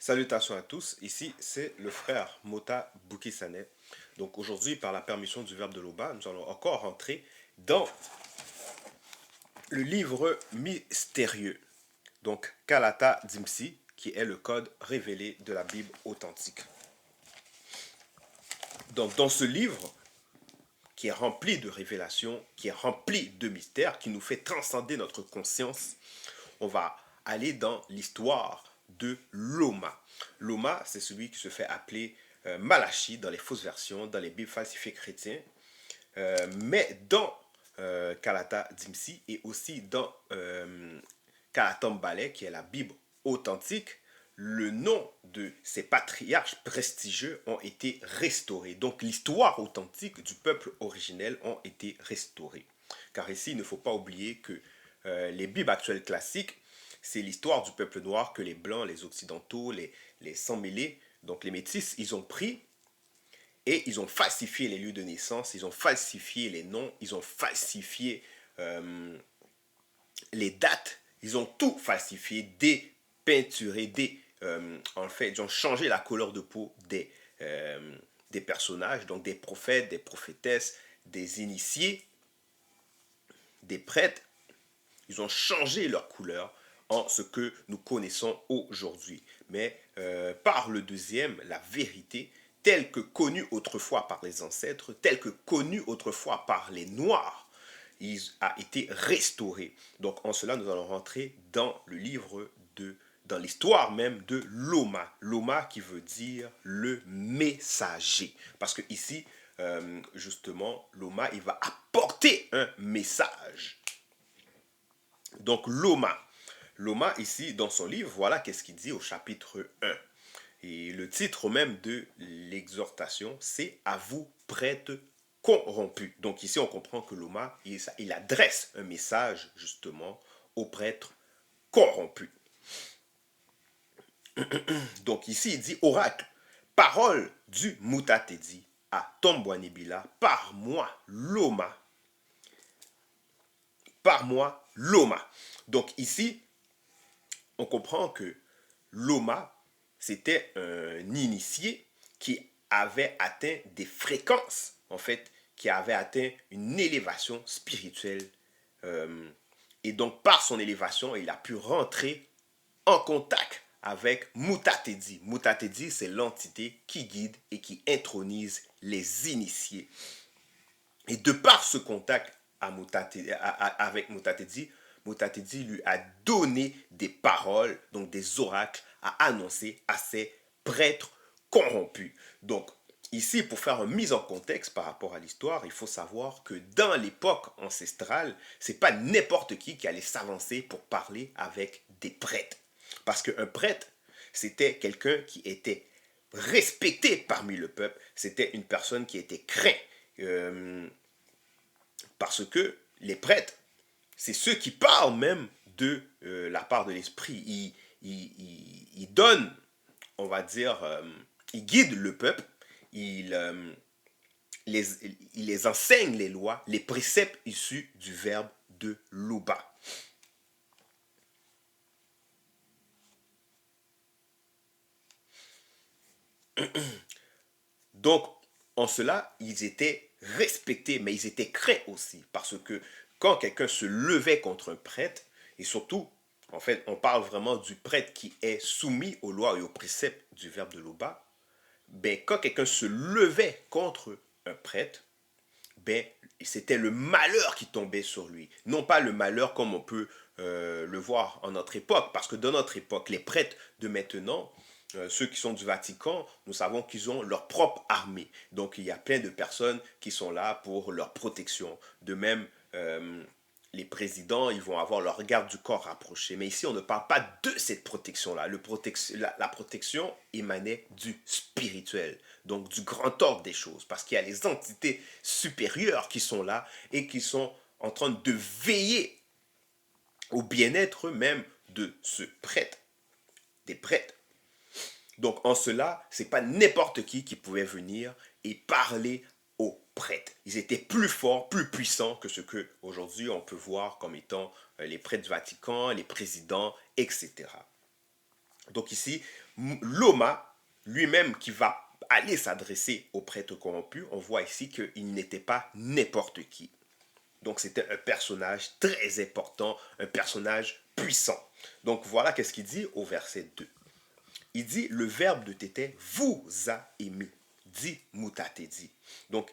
Salutations à tous, ici c'est le frère Mota Boukissane. Donc aujourd'hui, par la permission du Verbe de l'Oba, nous allons encore rentrer dans le livre mystérieux, donc Kalata Dimsi, qui est le code révélé de la Bible authentique. Donc dans ce livre, qui est rempli de révélations, qui est rempli de mystères, qui nous fait transcender notre conscience, on va aller dans l'histoire de Loma. Loma, c'est celui qui se fait appeler Malachi dans les fausses versions, dans les Bibles falsifiées chrétiennes, mais dans Kalata Dimsi et aussi dans Kalatam Ballet, qui est la Bible authentique, le nom de ces patriarches prestigieux ont été restaurés. Donc l'histoire authentique du peuple originel ont été restaurées. Car ici, il ne faut pas oublier que les Bibles actuelles classiques, c'est l'histoire du peuple noir que les Blancs, les Occidentaux, les sans-mêlés, donc les Métis, ils ont pris et ils ont falsifié les lieux de naissance, ils ont falsifié les noms, ils ont falsifié les dates, ils ont tout falsifié, dépeinturé, en fait, ils ont changé la couleur de peau des personnages, donc des prophètes, des prophétesses, des initiés, des prêtres. Ils ont changé leur couleur en ce que nous connaissons aujourd'hui. Mais par le deuxième, la vérité, telle que connue autrefois par les ancêtres, telle que connue autrefois par les Noirs, il a été restauré. Donc en cela, nous allons rentrer dans le livre dans l'histoire même de Loma. Loma qui veut dire le messager. Parce que ici, justement, Loma, il va apporter un message. Donc Loma. Loma ici, dans son livre, voilà qu'est-ce qu'il dit au chapitre 1. Et le titre même de l'exhortation, c'est « À vous, prêtres corrompus ». Donc ici, on comprend que Loma, il adresse un message justement aux prêtres corrompus. Donc ici, il dit « Oracle, parole du Mutatedi à Tombouanibila, par moi, Loma. Par moi, Loma. » Donc ici, on comprend que Loma, c'était un initié qui avait atteint des fréquences, en fait, qui avait atteint une élévation spirituelle. Et donc, par son élévation, il a pu rentrer en contact avec Mutatedi. Mutatedi, c'est l'entité qui guide et qui intronise les initiés. Et de par ce contact avec Mutatedi, Mutatedi lui a donné des paroles, donc des oracles à annoncer à ses prêtres corrompus. Donc, ici, pour faire une mise en contexte par rapport à l'histoire, il faut savoir que dans l'époque ancestrale, c'est pas n'importe qui allait s'avancer pour parler avec des prêtres. Parce qu'un prêtre, c'était quelqu'un qui était respecté parmi le peuple, c'était une personne qui était crainte. Parce que les prêtres, c'est ceux qui parlent même de la part de l'esprit. Ils donnent, on va dire, ils guident le peuple, ils, les, ils les enseignent les lois, les préceptes issus du verbe de Louba. Donc, en cela, ils étaient respectés, mais ils étaient craints aussi, parce que quand quelqu'un se levait contre un prêtre, et surtout, en fait, on parle vraiment du prêtre qui est soumis aux lois et aux préceptes du verbe de l'Oba, ben, quand quelqu'un se levait contre un prêtre, ben, c'était le malheur qui tombait sur lui. Non pas le malheur comme on peut le voir en notre époque, parce que dans notre époque, les prêtres de maintenant, ceux qui sont du Vatican, nous savons qu'ils ont leur propre armée. Donc il y a plein de personnes qui sont là pour leur protection. De même, les présidents, ils vont avoir leur garde du corps rapproché. Mais ici, on ne parle pas de cette protection-là. La protection émanait du spirituel, donc du grand ordre des choses, parce qu'il y a les entités supérieures qui sont là et qui sont en train de veiller au bien-être même de ce prêtre, des prêtres. Donc en cela, c'est pas n'importe qui pouvait venir et parler aux prêtres. Ils étaient plus forts, plus puissants que ce que aujourd'hui on peut voir comme étant les prêtres du Vatican, les présidents, etc. Donc ici, Loma, lui-même qui va aller s'adresser au prêtre corrompu, on voit ici qu'il n'était pas n'importe qui. Donc c'était un personnage très important, un personnage puissant. Donc voilà qu'est-ce qu'il dit au verset 2. Il dit, le verbe de Tété vous a émis. Dit Moutatedi. Donc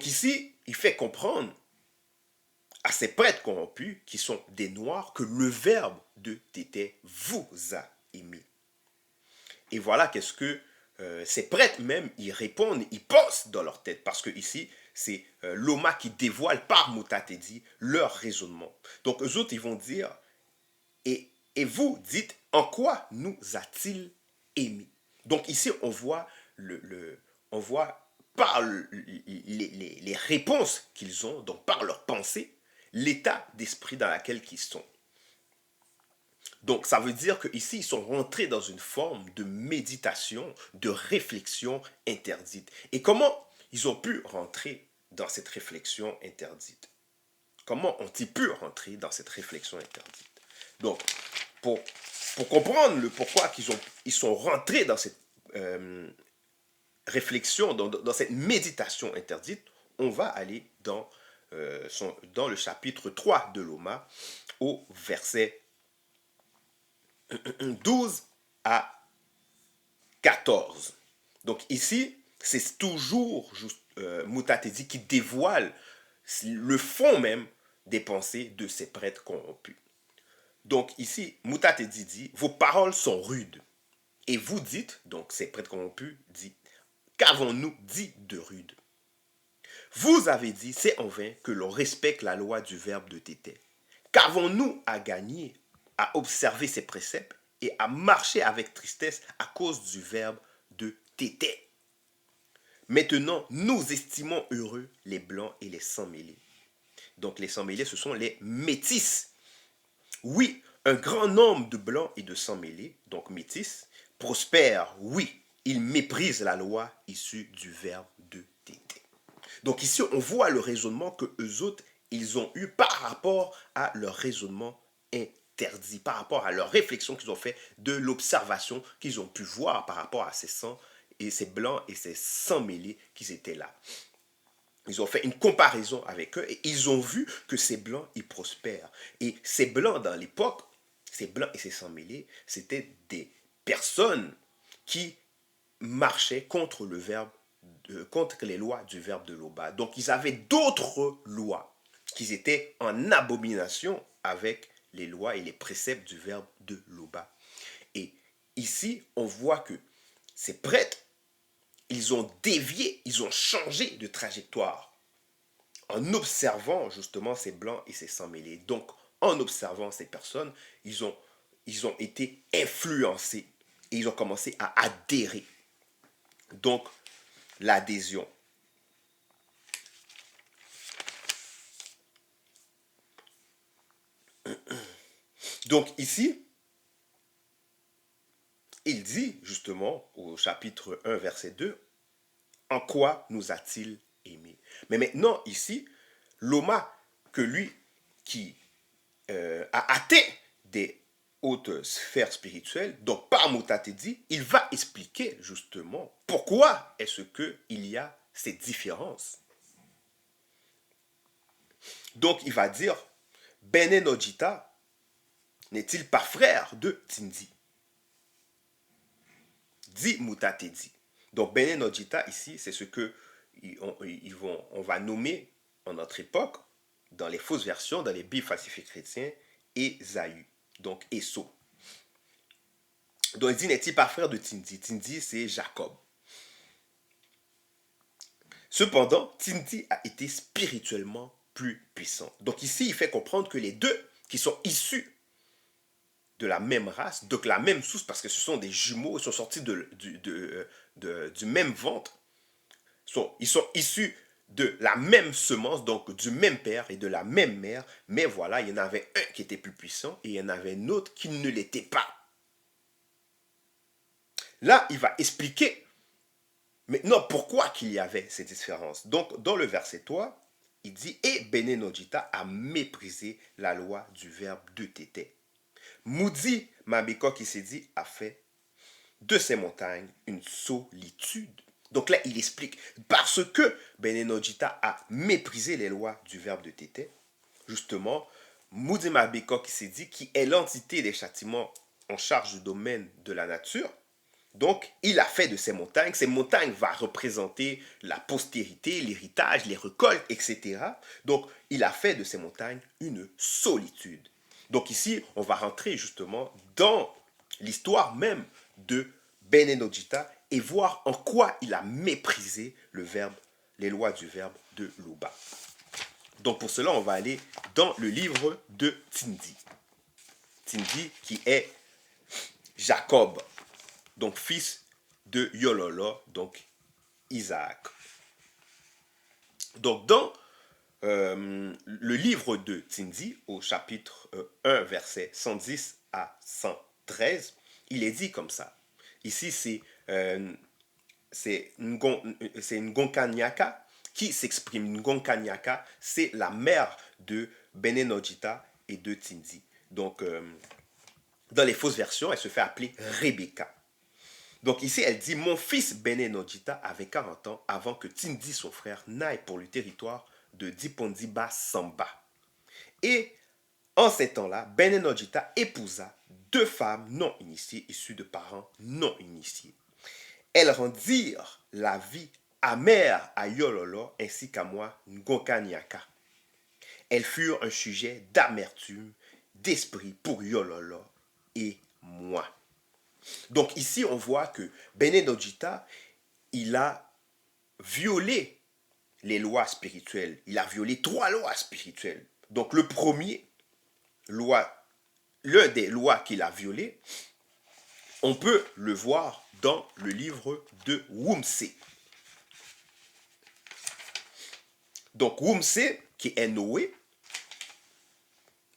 ici, il fait comprendre à ces prêtres corrompus, qui sont des noirs, que le verbe de Tété vous a émis. Et voilà qu'est-ce que ces prêtres même, ils répondent, ils pensent dans leur tête. Parce que ici, c'est Loma qui dévoile par Moutatedi leur raisonnement. Donc eux autres, ils vont dire, et vous dites, en quoi nous a-t-il émis? Donc ici, on voit, on voit par les réponses qu'ils ont, donc par leurs pensées, l'état d'esprit dans lequel ils sont. Donc ça veut dire qu'ici, ils sont rentrés dans une forme de méditation, de réflexion interdite. Et comment ils ont pu rentrer dans cette réflexion interdite? Comment ont-ils pu rentrer dans cette réflexion interdite? Donc, pour comprendre le pourquoi ils sont rentrés dans cette réflexion, dans cette méditation interdite, on va aller dans le chapitre 3 de Loma, au verset 12 à 14. Donc ici, c'est toujours Moutatedi qui dévoile le fond même des pensées de ces prêtres corrompus. Donc ici, Moutatedi dit, vos paroles sont rudes. Et vous dites, donc ces prêtres corrompus dit, qu'avons-nous dit de rude? Vous avez dit, c'est en vain que l'on respecte la loi du verbe de Tété. Qu'avons-nous à gagner à observer ces préceptes et à marcher avec tristesse à cause du verbe de Tété? Maintenant, nous estimons heureux les blancs et les sans-mêlés. Donc les sans-mêlés, ce sont les métis. Oui, un grand nombre de blancs et de sans-mêlés, donc métis, prospèrent, oui, ils méprisent la loi issue du verbe de Tété. Donc ici, on voit le raisonnement que eux autres, ils ont eu par rapport à leur raisonnement interdit, par rapport à leur réflexion qu'ils ont fait de l'observation qu'ils ont pu voir par rapport à ces sangs et ces blancs et ces sans mêlés qui étaient là. Ils ont fait une comparaison avec eux et ils ont vu que ces blancs, ils prospèrent. Et ces blancs, dans l'époque, ces blancs et ces sans mêlés, c'était des personnes qui marchaient contre le verbe, contre les lois du verbe de Loba. Donc ils avaient d'autres lois qui étaient en abomination avec les lois et les préceptes du verbe de Loba. Et ici, on voit que ces prêtres, ils ont dévié, ils ont changé de trajectoire en observant justement ces blancs et ces sans-mêlés. Donc, en observant ces personnes, ils ont été influencés et ils ont commencé à adhérer. Donc, l'adhésion. Donc ici, il dit justement au chapitre 1, verset 2, en quoi nous a-t-il aimés? Mais maintenant, ici, Loma, que lui qui a atteint des hautes sphères spirituelles, donc par Moutatedi, il va expliquer justement pourquoi est-ce qu'il y a ces différences. Donc il va dire, Bene Nojita n'est-il pas frère de Tindi? Dit Moutatedi. Donc Bene Nojita ici, c'est ce que on va nommer en notre époque, dans les fausses versions, dans les bibles falsifiés chrétiens, Esaü, donc Eso. Donc il dit, n'est-il pas frère de Tindi? Tindi, c'est Jacob. Cependant, Tindi a été spirituellement plus puissant. Donc ici, il fait comprendre que les deux qui sont issus de la même race, donc la même source, parce que ce sont des jumeaux, ils sont sortis du même ventre, ils sont issus de la même semence, donc du même père et de la même mère, mais voilà, il y en avait un qui était plus puissant et il y en avait un autre qui ne l'était pas. Là, il va expliquer maintenant pourquoi qu'il y avait cette différence. Donc, dans le verset 3, il dit, et Bene Nojita a méprisé la loi du verbe de Tété. Moudi Mabeko qui s'est dit a fait de ces montagnes une solitude. Donc là, il explique, parce que Benenojita a méprisé les lois du verbe de Tété, justement, Moudi Mabeko qui s'est dit, qui est l'entité des châtiments en charge du domaine de la nature, donc, il a fait de ces montagnes. Ces montagnes vont représenter la postérité, l'héritage, les récoltes, etc. Donc, il a fait de ces montagnes une solitude. Donc ici, on va rentrer justement dans l'histoire même de Benenojita et voir en quoi il a méprisé le verbe, les lois du verbe de Luba. Donc pour cela, on va aller dans le livre de Tindi. Tindi qui est Jacob, donc fils de Yololo, donc Isaac. Donc dans le livre de Tindi, au chapitre 1, verset 110 à 113, il est dit comme ça. Ici, c'est Ngonkanyaka qui s'exprime. Ngonkanyaka, c'est la mère de Benenojita et de Tindi. Donc, dans les fausses versions, elle se fait appeler Rebecca. Donc ici, elle dit, mon fils Benenojita avait 40 ans avant que Tindi, son frère, n'aille pour le territoire de Dipondiba Samba. Et en ces temps-là, Benenojita épousa 2 femmes non initiées, issues de parents non initiés. Elles rendirent la vie amère à Yololo ainsi qu'à moi, Ngonkanyaka. Elles furent un sujet d'amertume, d'esprit pour Yololo et moi. Donc ici, on voit que Benenojita, il a violé les lois spirituelles. Il a violé 3 lois spirituelles. Donc le premier, l'un des lois qu'il a violé, on peut le voir dans le livre de Wumse. Donc Wumse, qui est Noé,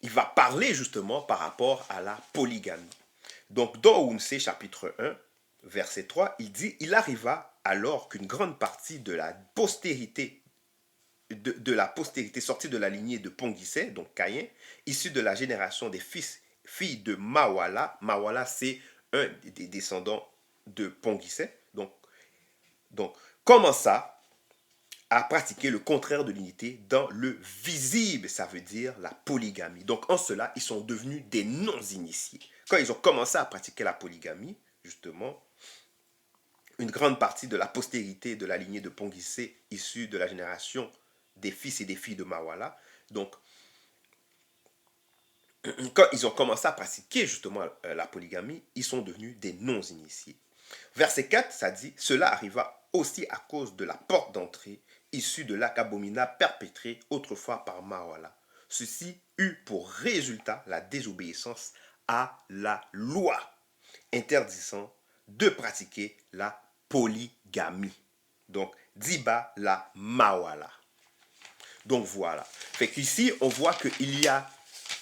il va parler justement par rapport à la polygamie. Donc dans Wumse chapitre 1, verset 3, il dit, il arriva alors qu'une grande partie de la postérité sortie de la lignée de Pongisset, donc Caïn, issue de la génération des filles de Mawala. Mawala, c'est un des descendants de Pongisset. Donc, commença à pratiquer le contraire de l'unité dans le visible, ça veut dire la polygamie. Donc, en cela, ils sont devenus des non-initiés. Quand ils ont commencé à pratiquer la polygamie, justement, une grande partie de la postérité de la lignée de Pongisset, issue de la génération des fils et des filles de Mawala, donc, quand ils ont commencé à pratiquer justement la polygamie, ils sont devenus des non-initiés. Verset 4, ça dit, cela arriva aussi à cause de la porte d'entrée issue de l'acte abominable perpétré autrefois par Mawala. Ceci eut pour résultat la désobéissance à la loi, interdisant de pratiquer la polygamie. Donc, Diba la Mawala. Donc voilà. Fait qu'ici, on voit qu'il y a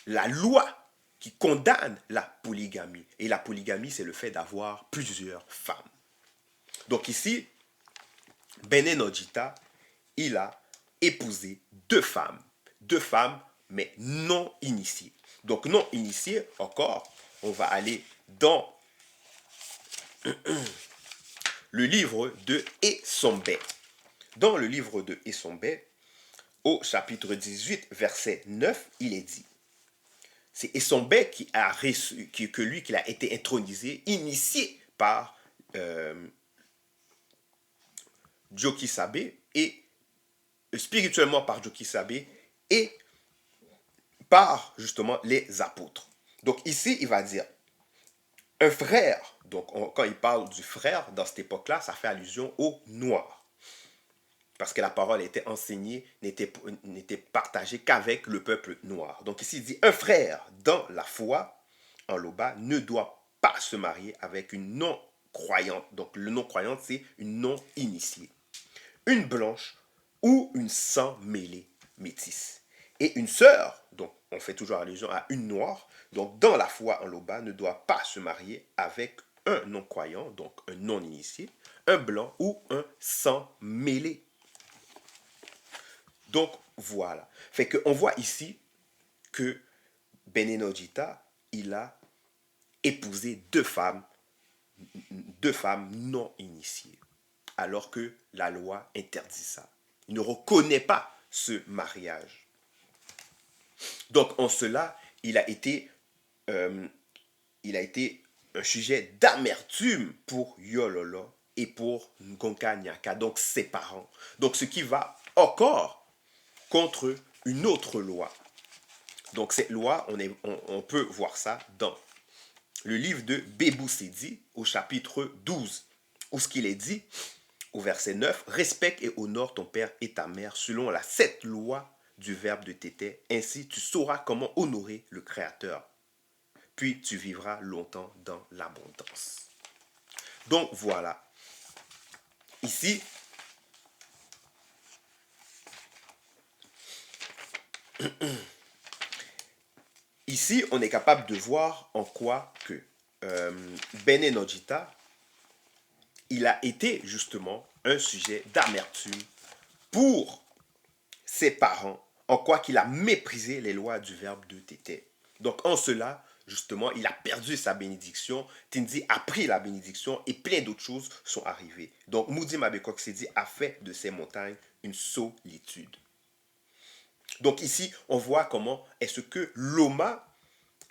la loi qui condamne la polygamie. Et la polygamie, c'est le fait d'avoir plusieurs femmes. Donc ici, Benenojita, il a épousé 2 femmes. 2 femmes, mais non initiées. Donc non initiées, encore, on va aller dans le livre de Essombe. Dans le livre de Essombe, au chapitre 18, verset 9, il est dit, c'est Essombe qui a reçu, qui a été intronisé, initié par Jokisabe, et spirituellement par Jokisabe, et par justement les apôtres. Donc ici, il va dire, un frère, donc quand il parle du frère, dans cette époque-là, ça fait allusion au noir. Parce que la parole était enseignée, n'était partagée qu'avec le peuple noir. Donc ici, il dit, un frère dans la foi, en Loba, ne doit pas se marier avec une non-croyante. Donc le non-croyante, c'est une non-initiée. Une blanche ou une sans-mêlée métisse. Et une sœur, donc on fait toujours allusion à une noire, donc dans la foi en Loba, ne doit pas se marier avec un non-croyant, donc un non-initié, un blanc ou un sans-mêlée. Donc, voilà. Fait qu'on voit ici que Benenojita il a épousé deux femmes non initiées, alors que la loi interdit ça. Il ne reconnaît pas ce mariage. Donc en cela, euh, il a été un sujet d'amertume pour Yololo et pour Ngonka Nyaka, donc ses parents. Donc ce qui va encore contre une autre loi. Donc cette loi, on peut voir ça dans le livre de Bébou Sédi au chapitre 12, où ce qu'il est dit au verset 9, respecte et honore ton père et ta mère selon la 7 loi du verbe de Tété, ainsi tu sauras comment honorer le Créateur, puis tu vivras longtemps dans l'abondance. Donc voilà, ici, ici on est capable de voir en quoi que Bene Nojita, il a été justement un sujet d'amertume pour ses parents, en quoi qu'il a méprisé les lois du verbe de Tété. Donc en cela, justement, il a perdu sa bénédiction, Tindi a pris la bénédiction et plein d'autres choses sont arrivées. Donc Moudi Mabekok Sedi a fait de ces montagnes une solitude. Donc ici, on voit comment est-ce que Loma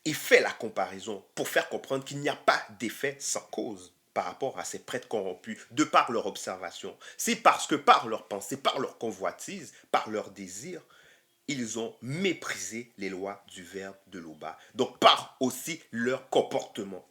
il fait la comparaison pour faire comprendre qu'il n'y a pas d'effet sans cause par rapport à ces prêtres corrompus, de par leur observation. C'est parce que par leur pensée, par leur convoitise, par leur désir, ils ont méprisé les lois du verbe de Loba. Donc par aussi leur comportement.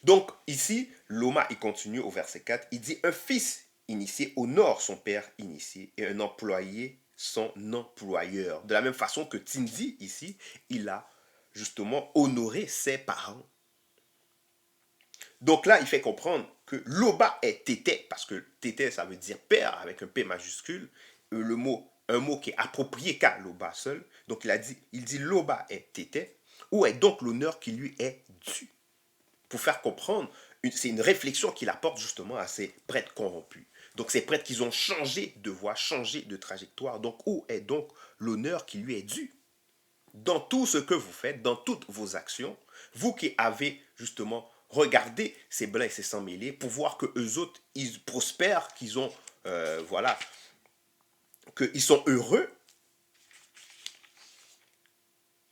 Donc ici, Loma, il continue au verset 4, il dit, un fils initié honore son père initié et un employé son employeur. De la même façon que Tindi, ici, il a justement honoré ses parents. Donc là, il fait comprendre que Loba est Tété, parce que Tété, ça veut dire père avec un P majuscule, un mot qui est approprié qu'à Loba seul. Donc il dit Loba est Tété, où est donc l'honneur qui lui est dû. Pour faire comprendre, c'est une réflexion qu'il apporte justement à ces prêtres corrompus. Donc ces prêtres qui ont changé de voie, changé de trajectoire. Donc où est donc l'honneur qui lui est dû? Dans tout ce que vous faites, dans toutes vos actions, vous qui avez justement regardé ces blancs et ces sans mêlés pour voir que eux autres, ils prospèrent, qu'ils ont, voilà, qu'ils sont heureux.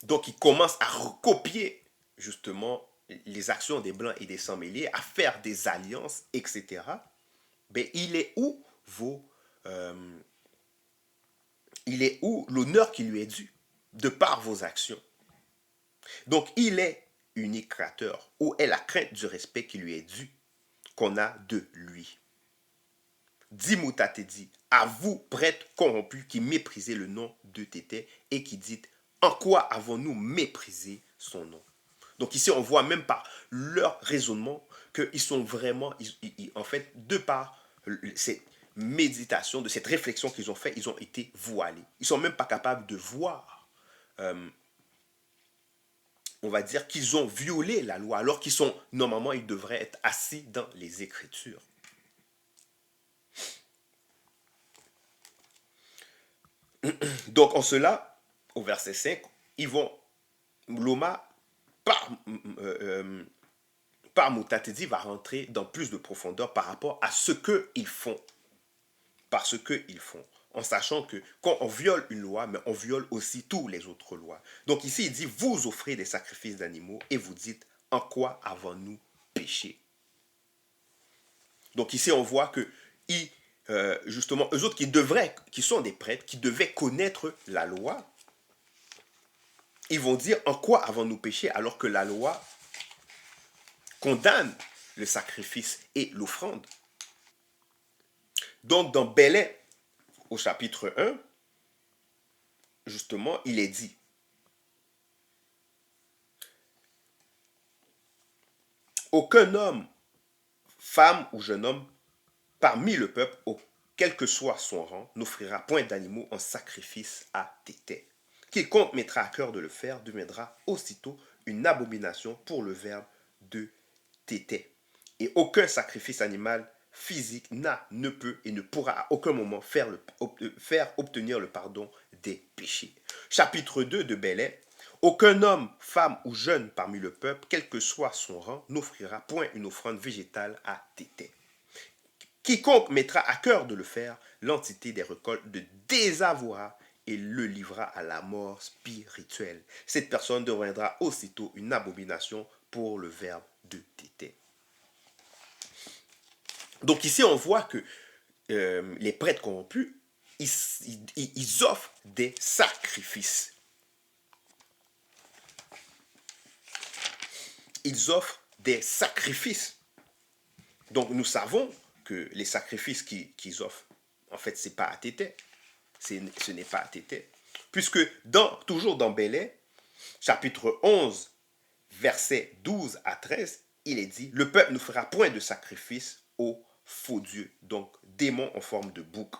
Donc ils commencent à recopier justement les actions des blancs et des sans mêlés, à faire des alliances, etc. Ben, il est où l'honneur qui lui est dû de par vos actions. Donc il est unique créateur. Où est la crainte du respect qui lui est dû qu'on a de lui. Dis Moutate dit, à vous prêtres corrompus qui méprisez le nom de Tété et qui dites, en quoi avons-nous méprisé son nom? Donc ici, on voit même par leur raisonnement qu'ils sont vraiment, en fait, de par cette méditation, de cette réflexion qu'ils ont fait, ils ont été voilés. Ils ne sont même pas capables de voir, on va dire, qu'ils ont violé la loi, alors qu'ils sont, normalement, ils devraient être assis dans les Écritures. Donc en cela, au verset 5, Loma, par, par Moutatedi, va rentrer dans plus de profondeur par rapport à ce qu'ils font. Par ce qu'ils font. En sachant que quand on viole une loi, mais on viole aussi toutes les autres lois. Donc ici, il dit, vous offrez des sacrifices d'animaux et vous dites, en quoi avons-nous péché? Donc ici, on voit que justement, eux autres qui sont des prêtres, qui devaient connaître la loi, ils vont dire, en quoi avons-nous péché alors que la loi condamne le sacrifice et l'offrande. Donc dans Belais, au chapitre 1, justement, il est dit, aucun homme, femme ou jeune homme, parmi le peuple, quel que soit son rang, n'offrira point d'animaux en sacrifice à Tété. Quiconque mettra à cœur de le faire deviendra aussitôt une abomination pour le verbe de Tété. Et aucun sacrifice animal physique n'a, ne peut et ne pourra à aucun moment faire obtenir le pardon des péchés. Chapitre 2 de Belais. Aucun homme, femme ou jeune parmi le peuple, quel que soit son rang, n'offrira point une offrande végétale à Tété. Quiconque mettra à cœur de le faire, l'entité des récoltes le désavouera et le livrera à la mort spirituelle. Cette personne deviendra aussitôt une abomination pour le verbe de Tété. Donc ici, on voit que les prêtres corrompus, ils offrent des sacrifices. Ils offrent des sacrifices. Donc nous savons que les sacrifices qu'ils offrent, en fait, ce n'est pas à Tété. Ce n'est pas à Tété. Puisque toujours dans Belais, chapitre 11, versets 12 à 13, il est dit, le peuple ne fera point de sacrifice aux faux dieux, donc démons en forme de bouc,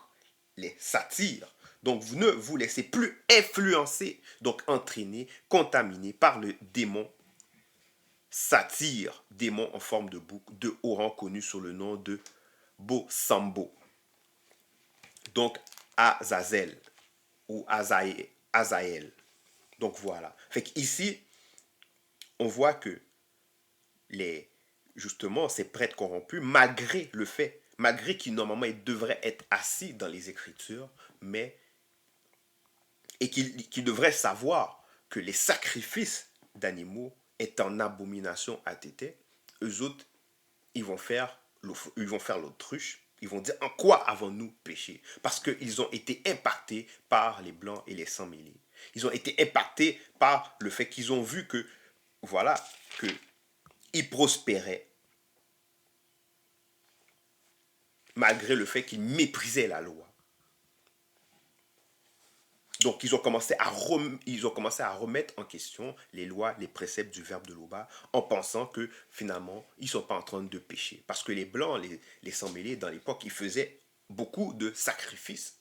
les satyres. Donc vous ne vous laissez plus influencer, donc entraîner, contaminer par le démon satyre, démon en forme de bouc, de haut rang connu sous le nom de Bosambo. Donc Azazel ou Azaël. Donc voilà. Fait qu'ici, on voit que justement, ces prêtres corrompus, malgré le fait, malgré qu'ils normalement ils devraient être assis dans les Écritures, et qu'ils devraient savoir que les sacrifices d'animaux est en abomination à Tété, eux autres, ils vont faire l'autruche. Ils vont dire, en quoi avons-nous péché? Parce qu'ils ont été impactés par les blancs et les sans-mêlés. Ils ont été impactés par le fait qu'ils ont vu que, voilà, qu'ils prospéraient, malgré le fait qu'ils méprisaient la loi. Donc, ils ont commencé à remettre en question les lois, les préceptes du verbe de Loba, en pensant que finalement, ils ne sont pas en train de pécher. Parce que les Blancs, les sans-mêlés, dans l'époque, ils faisaient beaucoup de sacrifices.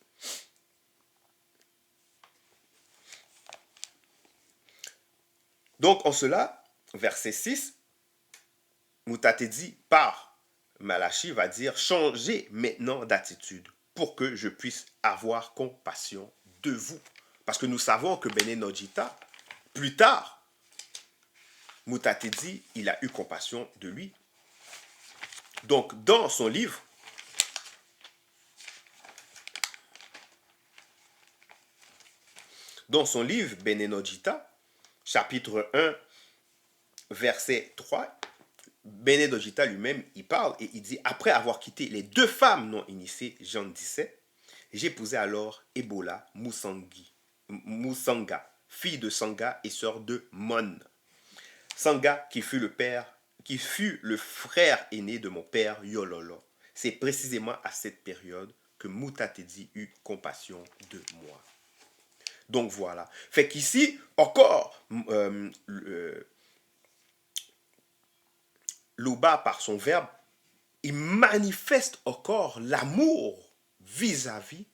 Donc, en cela, verset 6, Moutatedi, par Malachi, va dire, changez maintenant d'attitude pour que je puisse avoir compassion de vous. Parce que nous savons que Bene Nojita, plus tard, Moutatedi, il a eu compassion de lui. Donc, dans son livre, Bene Nojita, chapitre 1, verset 3, Bene Nojita lui-même, il parle et il dit, après avoir quitté les 2 femmes non initiées, Jean 17, j'épousai alors Ebola Musanga, fille de Sanga et sœur de Mon. Sanga qui fut le frère aîné de mon père Yololo. C'est précisément à cette période que Moutatedi eut compassion de moi. Donc voilà. Fait qu'ici, encore, Louba, par son verbe, il manifeste encore l'amour vis-à-vis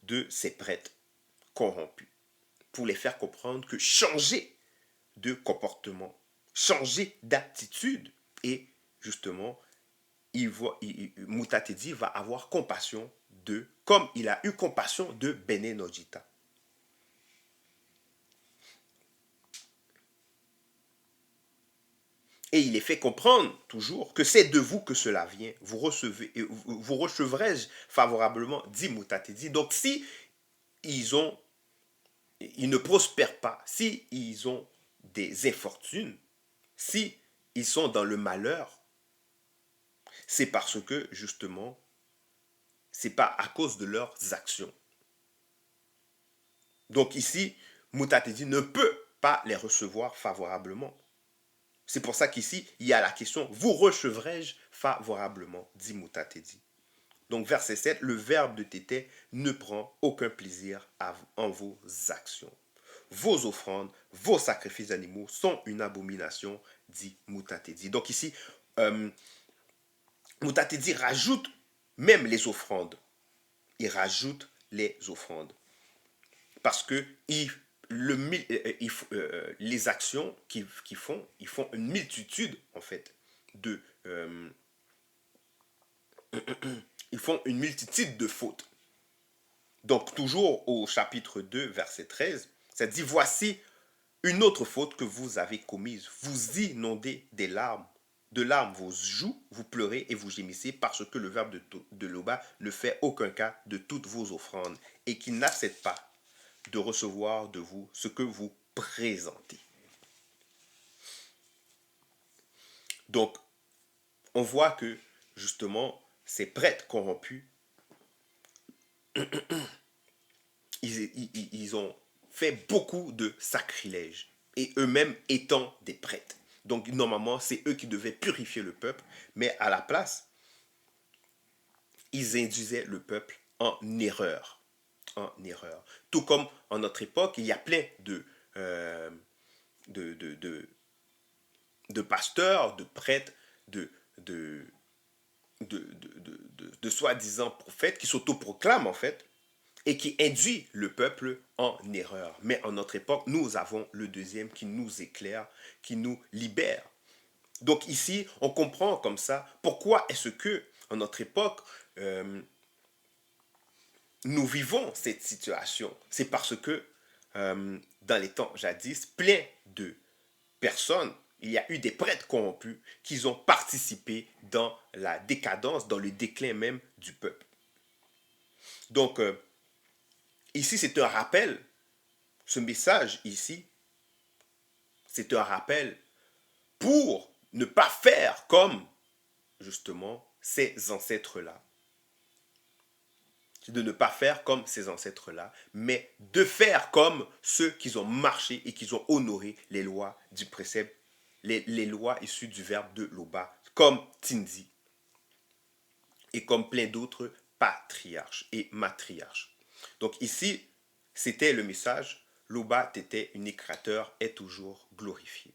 de ces prêtres corrompus, pour les faire comprendre que changer de comportement, changer d'attitude, et justement, Moutatedi va avoir compassion d'eux, comme il a eu compassion de Bene Nojita. Et il est fait comprendre toujours que c'est de vous que cela vient. Vous recevrez-je favorablement, dit Moutatedi. Donc si ils ne prospèrent pas, si ils ont des infortunes, si ils sont dans le malheur, c'est parce que justement, c'est pas à cause de leurs actions. Donc ici, Moutatedi ne peut pas les recevoir favorablement. C'est pour ça qu'ici, il y a la question, vous recevrai-je favorablement, dit Moutatedi. Donc verset 7, le verbe de Tété ne prend aucun plaisir en vos actions. Vos offrandes, vos sacrifices d'animaux sont une abomination, dit Moutatedi. Donc ici, Moutatedi rajoute même les offrandes. Il rajoute les offrandes. Parce que les actions qu'ils font, ils font une multitude, en fait, ils font une multitude de fautes. Donc, toujours au chapitre 2, verset 13, ça dit, voici une autre faute que vous avez commise. Vous inondez de larmes vos joues, vous pleurez et vous gémissez parce que le verbe de Loba ne fait aucun cas de toutes vos offrandes et qu'il n'accepte pas de recevoir de vous ce que vous présentez. Donc, on voit que, justement, ces prêtres corrompus, ils ont fait beaucoup de sacrilèges, et eux-mêmes étant des prêtres. Donc, normalement, c'est eux qui devaient purifier le peuple, mais à la place, ils induisaient le peuple en erreur. En erreur. Tout comme en notre époque, il y a plein euh, de, de, de, de pasteurs, de prêtres, de, de, de soi-disant prophètes qui s'autoproclament en fait et qui induit le peuple en erreur. Mais en notre époque, nous avons le deuxième qui nous éclaire, qui nous libère. Donc ici, on comprend comme ça pourquoi est-ce que en notre époque, nous vivons cette situation. C'est parce que dans les temps jadis, plein de personnes, il y a eu des prêtres corrompus qui ont participé dans la décadence, dans le déclin même du peuple. Donc, ici, c'est un rappel, ce message ici, c'est un rappel pour ne pas faire comme, justement, ces ancêtres-là. De ne pas faire comme ces ancêtres-là, mais de faire comme ceux qui ont marché et qui ont honoré les lois du précepte, les lois issues du verbe de Loba, comme Tindi et comme plein d'autres patriarches et matriarches. Donc ici, c'était le message, Loba Tété, unique créateur, est toujours glorifié.